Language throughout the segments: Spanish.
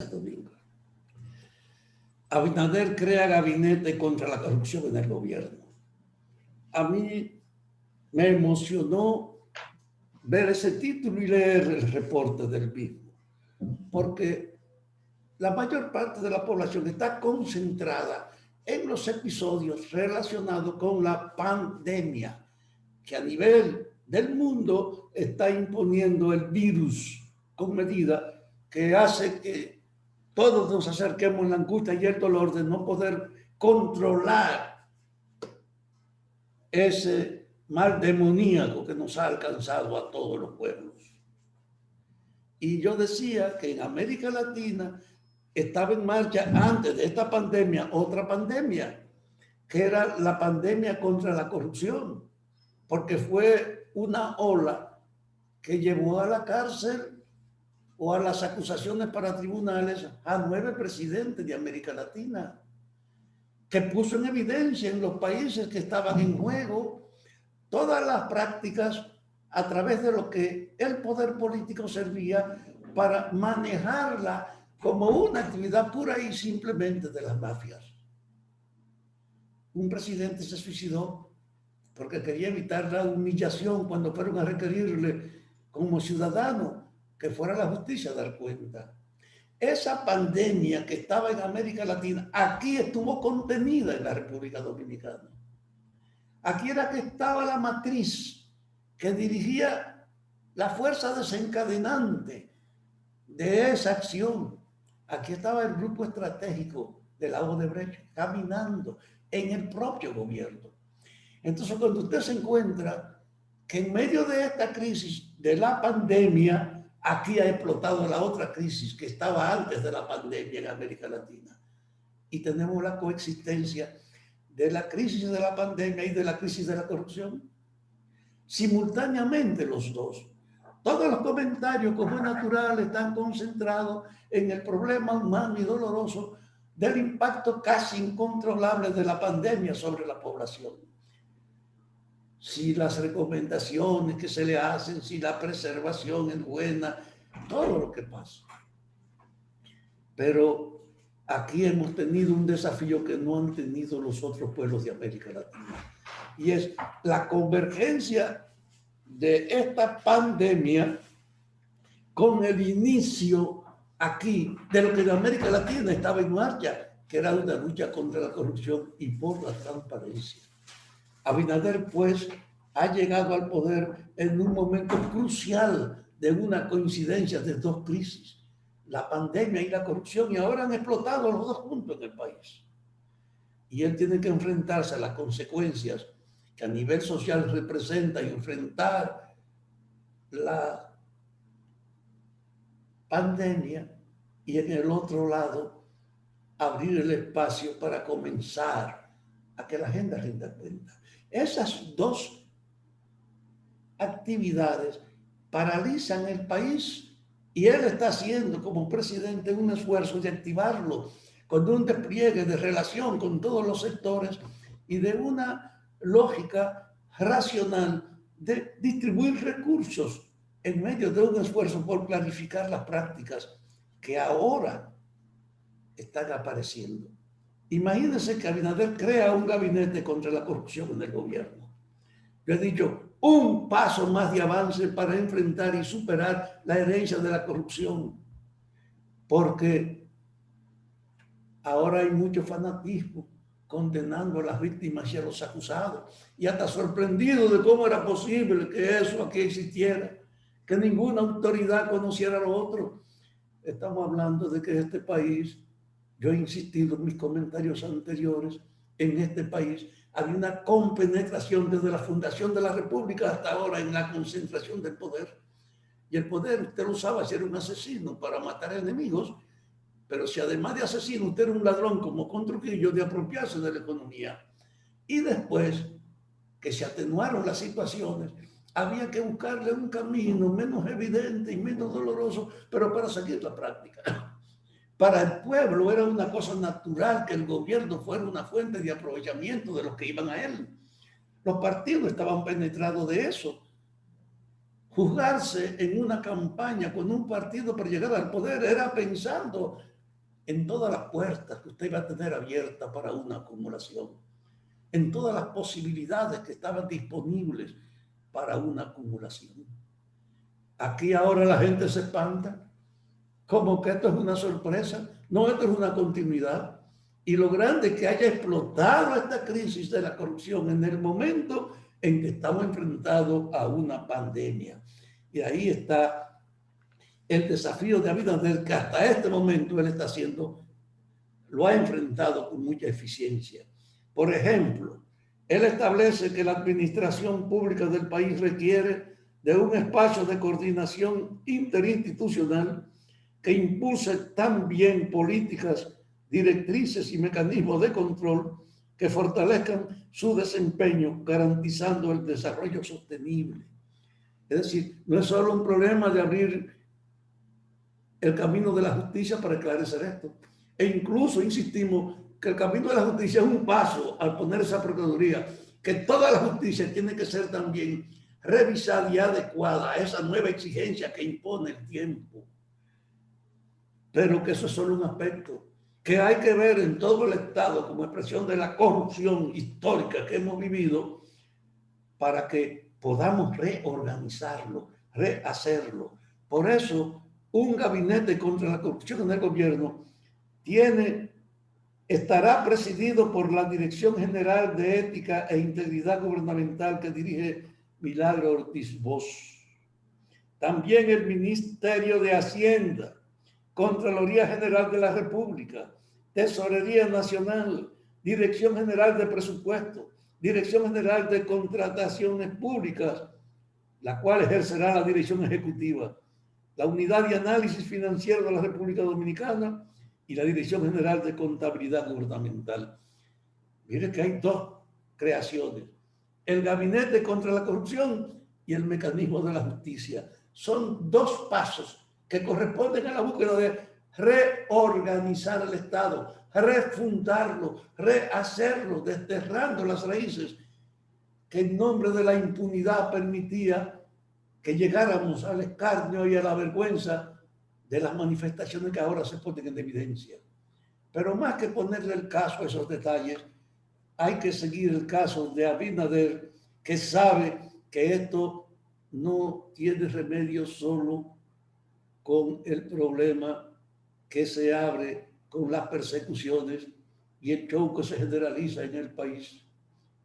Domingo. Abinader crea gabinete contra la corrupción en el gobierno. A mí me emocionó ver ese título y leer el reporte del mismo, porque la mayor parte de la población está concentrada en los episodios relacionados con la pandemia, que a nivel del mundo está imponiendo el virus con medida que hace que todos nos acerquemos en la angustia y el dolor de no poder controlar ese mal demoníaco que nos ha alcanzado a todos los pueblos. Y yo decía que en América Latina estaba en marcha antes de esta pandemia otra pandemia, que era la pandemia contra la corrupción, porque fue una ola que llevó a la cárcel o a las acusaciones para tribunales a 9 presidentes de América Latina, que puso en evidencia en los países que estaban en juego todas las prácticas a través de lo que el poder político servía para manejarla como una actividad pura y simplemente de las mafias. Un presidente se suicidó porque quería evitar la humillación cuando fueron a requerirle como ciudadano que fuera a la justicia a dar cuenta. Esa pandemia que estaba en América Latina, aquí estuvo contenida en la República Dominicana. Aquí era que estaba la matriz que dirigía la fuerza desencadenante de esa acción. Aquí estaba el grupo estratégico de la Odebrecht caminando en el propio gobierno. Entonces, cuando usted se encuentra que en medio de esta crisis de la pandemia, aquí ha explotado la otra crisis que estaba antes de la pandemia en América Latina. Y tenemos la coexistencia de la crisis de la pandemia y de la crisis de la corrupción. Simultáneamente los dos. Todos los comentarios, como es natural, están concentrados en el problema humano y doloroso del impacto casi incontrolable de la pandemia sobre la población. Si las recomendaciones que se le hacen, si la preservación es buena, todo lo que pasa. Pero aquí hemos tenido un desafío que no han tenido los otros pueblos de América Latina. Y es la convergencia de esta pandemia con el inicio aquí de lo que en América Latina estaba en marcha, que era una lucha contra la corrupción y por la transparencia. Abinader, pues, ha llegado al poder en un momento crucial de una coincidencia de dos crisis, la pandemia y la corrupción, y ahora han explotado los dos juntos en el país. Y él tiene que enfrentarse a las consecuencias que a nivel social representa y enfrentar la pandemia, y en el otro lado abrir el espacio para comenzar a que la gente rinda cuenta. Esas dos actividades paralizan el país y él está haciendo como presidente un esfuerzo de activarlo con un despliegue de relación con todos los sectores y de una lógica racional de distribuir recursos en medio de un esfuerzo por clarificar las prácticas que ahora están apareciendo. Imagínense que Abinader crea un gabinete contra la corrupción en el gobierno. Yo he dicho, un paso más de avance para enfrentar y superar la herencia de la corrupción, porque ahora hay mucho fanatismo condenando a las víctimas y a los acusados, y hasta sorprendido de cómo era posible que eso aquí existiera, que ninguna autoridad conociera lo otro. Estamos hablando de que este país, yo he insistido en mis comentarios anteriores, en este país había una compenetración desde la fundación de la República hasta ahora en la concentración del poder. Y el poder usted lo usaba si era un asesino para matar enemigos, pero si además de asesino usted era un ladrón como con Trujillo, de apropiarse de la economía. Y después que se atenuaron las situaciones, había que buscarle un camino menos evidente y menos doloroso, pero para seguir la práctica. Para el pueblo era una cosa natural que el gobierno fuera una fuente de aprovechamiento de los que iban a él. Los partidos estaban penetrados de eso. Juzgarse en una campaña con un partido para llegar al poder era pensando en todas las puertas que usted iba a tener abiertas para una acumulación, en todas las posibilidades que estaban disponibles para una acumulación. Aquí ahora la gente se espanta, como que esto es una sorpresa. No, esto es una continuidad. Y lo grande es que haya explotado esta crisis de la corrupción en el momento en que estamos enfrentados a una pandemia. Y ahí está el desafío de Abinader, que hasta este momento él está haciendo, lo ha enfrentado con mucha eficiencia. Por ejemplo, él establece que la administración pública del país requiere de un espacio de coordinación interinstitucional que impulse también políticas, directrices y mecanismos de control que fortalezcan su desempeño, garantizando el desarrollo sostenible. Es decir, no es solo un problema de abrir el camino de la justicia para esclarecer esto. E incluso insistimos que el camino de la justicia es un paso al poner esa procuraduría, que toda la justicia tiene que ser también revisada y adecuada a esa nueva exigencia que impone el tiempo. Pero que eso es solo un aspecto que hay que ver en todo el Estado como expresión de la corrupción histórica que hemos vivido para que podamos reorganizarlo, rehacerlo. Por eso, un gabinete contra la corrupción en el gobierno estará presidido por la Dirección General de Ética e Integridad Gubernamental que dirige Milagro Ortiz Bosch. También el Ministerio de Hacienda, Contraloría General de la República, Tesorería Nacional, Dirección General de Presupuesto, Dirección General de Contrataciones Públicas, la cual ejercerá la dirección ejecutiva, la Unidad de Análisis Financiero de la República Dominicana y la Dirección General de Contabilidad Gubernamental. Mire que hay dos creaciones, el Gabinete contra la Corrupción y el Mecanismo de la Justicia. Son dos pasos que corresponden a la búsqueda de reorganizar el Estado, refundarlo, rehacerlo, desterrando las raíces que en nombre de la impunidad permitía que llegáramos al escarnio y a la vergüenza de las manifestaciones que ahora se ponen en evidencia. Pero más que ponerle el caso a esos detalles, hay que seguir el caso de Abinader, que sabe que esto no tiene remedio solo con el problema que se abre con las persecuciones y el show que se generaliza en el país,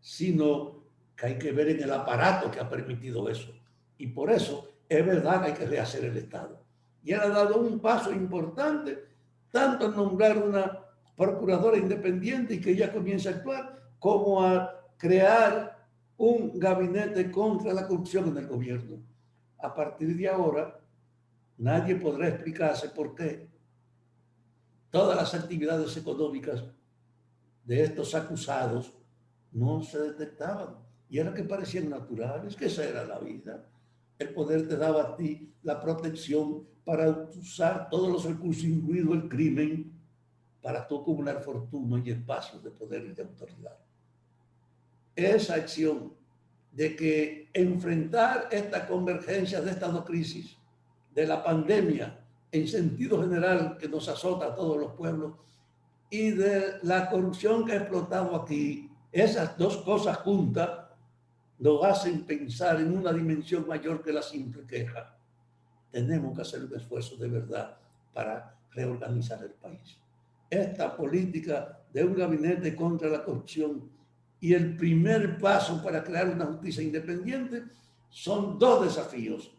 sino que hay que ver en el aparato que ha permitido eso. Y por eso es verdad que hay que rehacer el Estado. Y él ha dado un paso importante, tanto en nombrar una procuradora independiente y que ella comience a actuar, como a crear un gabinete contra la corrupción en el gobierno. A partir de ahora, nadie podrá explicarse por qué todas las actividades económicas de estos acusados no se detectaban. Y era que parecían naturales, que esa era la vida. El poder te daba a ti la protección para usar todos los recursos, incluido el crimen, para tú acumular fortuna y espacios de poder y de autoridad. Esa acción de que enfrentar esta convergencia de estas dos crisis, de la pandemia en sentido general que nos azota a todos los pueblos y de la corrupción que ha explotado aquí, esas dos cosas juntas nos hacen pensar en una dimensión mayor que la simple queja. Tenemos que hacer un esfuerzo de verdad para reorganizar el país. Esta política de un gabinete contra la corrupción y el primer paso para crear una justicia independiente son dos desafíos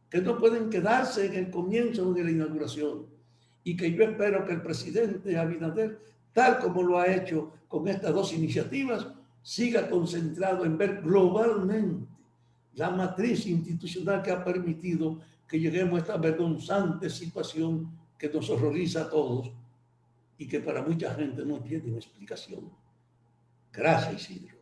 que no pueden quedarse en el comienzo de la inauguración y que yo espero que el presidente Abinader, tal como lo ha hecho con estas dos iniciativas, siga concentrado en ver globalmente la matriz institucional que ha permitido que lleguemos a esta vergonzante situación que nos horroriza a todos y que para mucha gente no tiene explicación. Gracias, Isidro.